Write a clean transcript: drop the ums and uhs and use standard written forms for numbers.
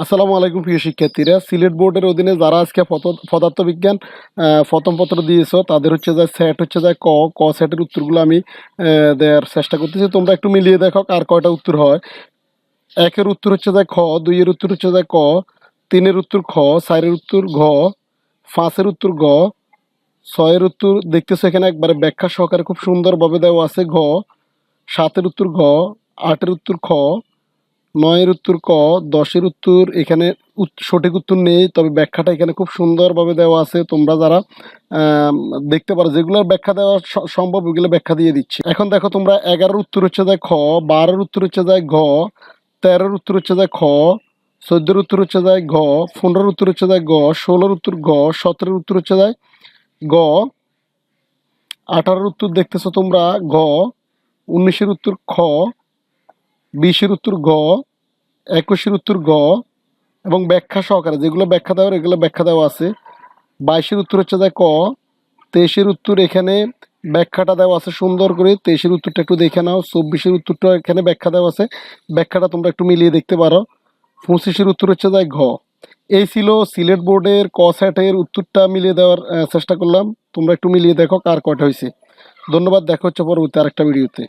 আসসালামু আলাইকুম প্রিয় শিক্ষার্থীরা। সিলেট বোর্ডের অধীনে যারা আজকে পদার্থবিজ্ঞান প্রথম পত্র দিয়েছো তাদের হচ্ছে যে সেট হচ্ছে যে ক ক সেটের উত্তরগুলো আমি দেওয়ার চেষ্টা করতেছি। তোমরা একটু মিলিয়ে দেখো কার কয়টা উত্তর হয়। একের উত্তর হচ্ছে যে খ, দুইয়ের উত্তর হচ্ছে যে ক, তিনের উত্তর খ, চারের উত্তর ঘ, পাঁচের উত্তর গ, ছয়ের উত্তর দেখতেছো এখানে একবারে ব্যাখ্যা সহকারে খুব সুন্দরভাবে দেওয়া আছে ঘ, সাতের উত্তর ঘ, আটের উত্তর খ, নয়ের উত্তর ক, দশের উত্তর এখানে সঠিক উত্তর নেই, তবে ব্যাখ্যাটা এখানে খুব সুন্দরভাবে দেওয়া আছে। তোমরা যারা আম, দেখতে পারো যেগুলোর ব্যাখ্যা দেওয়া সম্ভব ওইগুলো ব্যাখ্যা দিয়ে দিচ্ছি। এখন দেখো তোমরা 11-র উত্তর হচ্ছে যায় খ, 12-র উত্তর হচ্ছে যায় ঘ, 13-র উত্তর হচ্ছে যায় খ, 14-র উত্তর হচ্ছে যায় ঘ, 15-র উত্তর হচ্ছে যায় গ, 16-র উত্তর ঘ, 17-র উত্তর হচ্ছে যায় গ, 18-র উত্তর দেখতেছো তোমরা ঘ, 19-এর উত্তর খ, 20-এর উত্তর গ, 21-এর উত্তর গ এবং ব্যাখ্যা সহকারে যেগুলো ব্যাখ্যা দেওয়ার এগুলো ব্যাখ্যা দেওয়া আছে। 22-এর উত্তর হচ্ছে যায় ক, 23-এর উত্তর এখানে ব্যাখ্যাটা দেওয়া আছে সুন্দর করে, 23-এর উত্তরটা একটু দেখে নাও। 24-এর উত্তরটা এখানে ব্যাখ্যা দেওয়া আছে, ব্যাখ্যাটা তোমরা একটু মিলিয়ে দেখতে পারো। 25-এর উত্তর হচ্ছে যায় ঘ। এই ছিল সিলেট বোর্ডের ক সেটের উত্তরটা মিলিয়ে দেওয়ার চেষ্টা করলাম। তোমরা একটু মিলিয়ে দেখো কার কয়টা হয়েছে। ধন্যবাদ, দেখা হচ্ছে পরবর্তী আরেকটা ভিডিওতে।